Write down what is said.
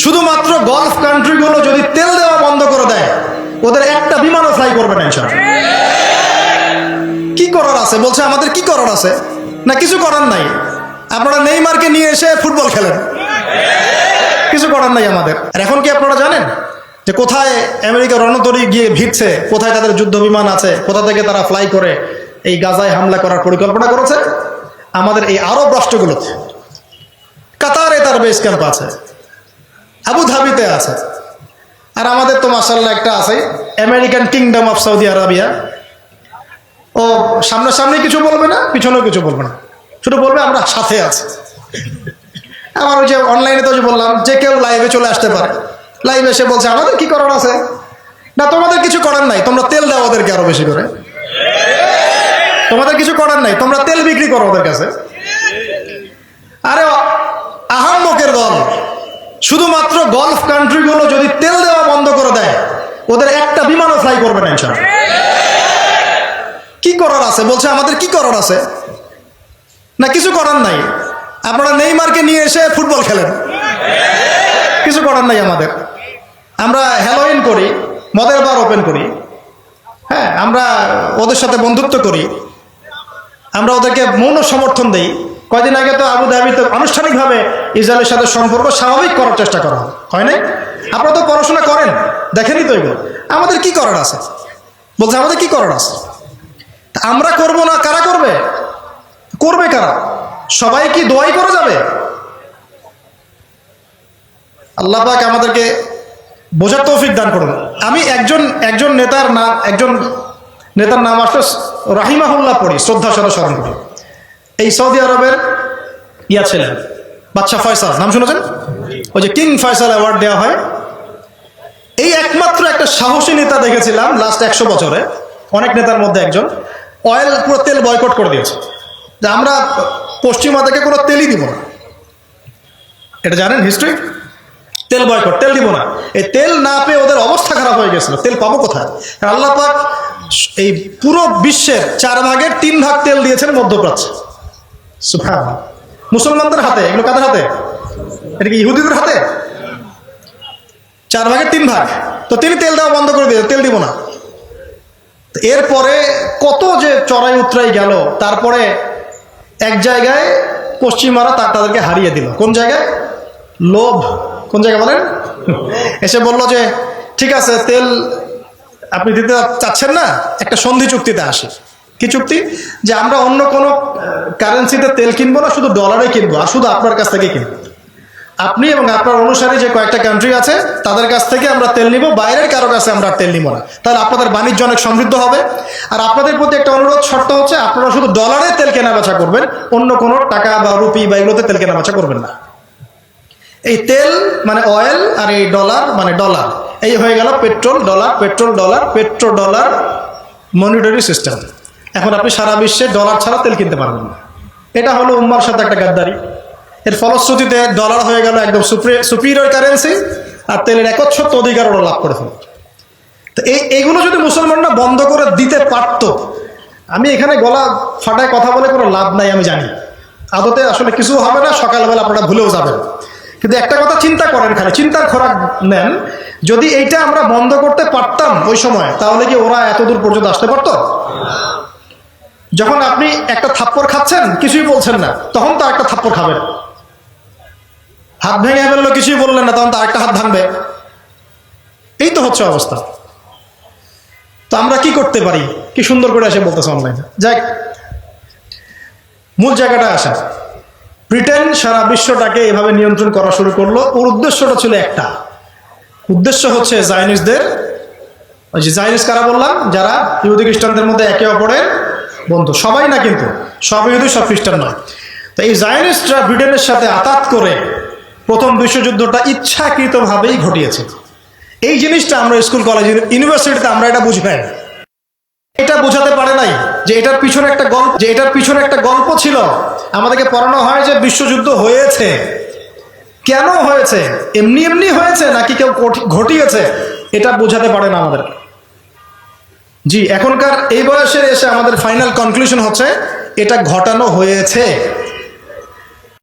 শুধুমাত্র গলফ কান্ট্রিগুলো যদি তেল দেওয়া বন্ধ করে দেয়, ওদের একটা বিমানও ফ্লাই করবে না ইনশাআল্লাহ। কি করার আছে বলছে, আমাদের কি করার আছে? না কিছু করার নাই, আপনারা নেইমারকে নিয়ে এসে ফুটবল খেলেন, কিছু করার নাই আমাদের। আর এখন কি আপনারা জানেন যে কোথায় আমেরিকা রণতরী গিয়ে ভিড়ছে, কোথায় তাদের যুদ্ধ বিমান আছে, কোথা থেকে তারা ফ্লাই করে এই গাজায় হামলা করার পরিকল্পনা করেছে? আমাদের এই আরব রাষ্ট্রগুলোতে। কাতারে তার বেস ক্যাম্প আছে, আবু ধাবিতে আছে, আর আমাদের তো মাশাআল্লাহ একটা আছে American kingdom of Saudi Arabia. ও সামনাসামনি কিছু বলবে না, পিছনেও কিছু বলবে না, শুধু বলবে আমরা সাথে আছি। আমার ওই যে অনলাইনে তো বললাম যে কেউ লাইভে চলে আসতে পারে, লাইভে এসে বলছে আমাদের কি করার আছে? না তোমাদের কিছু করার নাই, তোমরা তেল দাও ওদেরকে আরো বেশি করে, তোমাদের কিছু করার নাই, তোমরা তেল বিক্রি করো ওদের কাছে। আরে আহাম্মকের দল, শুধুমাত্র গলফ কান্ট্রিগুলো যদি তেল দেওয়া বন্ধ করে দেয়, ওদের একটা বিমানও ফ্লাই করবে না ইনশাআল্লাহ। কি করার আছে বলছে, আমাদের কি করার আছে? না কিছু করার নাই, আপনারা নেইমারকে নিয়ে এসে ফুটবল খেলেন, কিছু করার নাই আমাদের। আমরা হ্যালোইন করি, মদের বার ওপেন করি, হ্যাঁ আমরা ওদের সাথে বন্ধুত্ব করি, আমরা ওদেরকে মৌন সমর্থন দেই। কয়দিন আগে তো আবু ধাবিতে আনুষ্ঠানিকভাবে ইসরায়েলের সাথে সম্পর্ক স্বাভাবিক করার চেষ্টা করা হয় নাই? আপনারা তো পড়াশোনা করেন, দেখেনি তো এগুলো। আমাদের কি করার আছে বলছে, আমাদের কি করার আছে? আমরা করব না, কারা করবে? করবে কারা? সবাই কি দোয়াই করে যাবে? আল্লাহ পাক আমাদেরকে বোঝার তৌফিক দান করুন। আমি একজন নেতার নাম আসলে রাহিমাহুল্লাহ পড়ি, শ্রদ্ধার সাথে স্মরণ করি। এই সৌদি আরবের ছিলেন বাদশাহ ফয়সাল, নাম শুনেছেন? ওই যে কিং ফয়সাল অ্যাওয়ার্ড দেওয়া হয়, এই একমাত্র একটা সাহসী নেতা দেখেছিলাম লাস্ট 100 বছরে, অনেক নেতার মধ্যে একজন। অয়েল পুরো তেল বয়কট করে দিয়েছে, যে আমরা পশ্চিমা থেকে কোনো তেলই দিব না। এটা জানেন হিস্ট্রি? তেল বয়কট, তেল দিব না। এই তেল না পেয়ে ওদের অবস্থা খারাপ হয়ে গেছিল, তেল পাবো কোথায়? আল্লাহ পাক এই পুরো বিশ্বের 4 ভাগের 3 ভাগ তেল দিয়েছেন মধ্যপ্রাচ্যে। সুবহানাল্লাহ। মুসলমানদের হাতে, এগুলো কাদের হাতে? এটা কি ইহুদিদের হাতে? 4 ভাগের 3 ভাগ। তো তিনি তেল দেওয়া বন্ধ করে দিয়ে, তেল দিব না। এরপরে কত যে চড়াই উতরাই গেল, তারপরে এক জায়গায় পশ্চিমারা তাদেরকে হারিয়ে দিল। কোন জায়গায়? লোভ। কোন জায়গায় বলেন? এসে বলল যে ঠিক আছে তেল আপনি দিতে চাচ্ছেন না, একটা সন্ধি চুক্তিতে আসে। কি চুক্তি? যে আমরা অন্য কোনো কারেন্সিতে তেল কিনবো না, শুধু ডলারে কিনবো, আর শুধু আপনার কাছ থেকে কিনবো। আপনি এবং আপনার অনুসারী যে কয়েকটা কান্ট্রি আছে তাদের কাছ থেকে আমরা তেল নিব, বাইরের কারো কাছে আমরা তেল নিব না। তাহলে আপনাদের বাণিজ্য অনেক সমৃদ্ধ হবে। আর আপনাদের প্রতি একটা অনুরোধ, শর্ত হচ্ছে আপনারা শুধু ডলারে তেল কেনা বেচা করবেন, অন্য কোনো টাকা বা রুপি বা এগুলোতে তেল কেনা বেচা করবেন না। এই তেল মানে অয়েল, আর এই ডলার মানে ডলার, এই হয়ে গেল petrol dollar, petrol dollar, petro dollar monetary system. এখন আপনি সারা বিশ্বে ডলার ছাড়া তেল কিনতে পারবেন না। এটা হলো উম্মার সাথে একটা গাদ্দারি। এর ফলশ্রুতিতে ডলার হয়ে গেল একদম সুপিরিয়র কারেন্সি, আর তেলের একচ্ছত্ব অধিকার ওরা লাভ করে ফেলে। তো এইগুলো যদি মুসলমানরা বন্ধ করে দিতে পারত, আমি এখানে গলা ফাটায় কথা বলে কোনো লাভ নাই, আমি জানি আদতে আসলে কিছু হবে না, সকালবেলা আপনারা ভুলেও যাবেন। কিন্তু একটা কথা চিন্তা করেন, খালি চিন্তার খোরাক নেন, যদি এইটা আমরা বন্ধ করতে পারতাম ওই সময়, তাহলে কি ওরা এত দূর পর্যন্ত আসতে পারতো? যখন আপনি একটা থাপ্পড় খাচ্ছেন, কিছুই বলছেন না, তখন তো একটা থাপ্পড় খাবেন। হাত ভেঙে ফেললো, কিছুই বললেন না, তখন তো আরেকটা হাত ভাঙবে। এই তো হচ্ছে অবস্থা। তো আমরা কি করতে পারি? কি সুন্দর করে এসে বলতেছে অনলাইনে। যাই, মূল জায়গাটা আসা। ব্রিটেন সারা বিশ্বটাকে এভাবে নিয়ন্ত্রণ করা শুরু করলো। ওর উদ্দেশ্যটা ছিল একটা, উদ্দেশ্য হচ্ছে জায়নিস্টদের, ওই যে জায়নিস্ট কারা বললাম, যারা ইহুদি খ্রিস্টানদের মধ্যে একে অপরের বন্ধু। সবাই না কিন্তু, সব ইহুদি সব খ্রিস্টান নয়। তো এই জায়নিস্টরা ব্রিটেনের সাথে আতাত করে প্রথম বিশ্বযুদ্ধটা ইচ্ছাকৃতভাবেই ঘটিয়েছে। এই জিনিসটা আমরা স্কুল, কলেজ, ইউনিভার্সিটিতে আমরা এটা বুঝি নাই। এটা বোঝাতে পারে নাই যে এটার পিছনে একটা গল্প ছিল। আমাদেরকে পড়ানো হয় যে বিশ্বযুদ্ধ হয়েছে, কেন হয়েছে, এমনি এমনি হয়েছে নাকি কেউ ঘটিয়েছে, এটা বোঝাতে পারে না আমাদের। জি, এখনকার এই বয়সে এসে আমাদের ফাইনাল কনক্লুশন হচ্ছে এটা ঘটানো হয়েছে।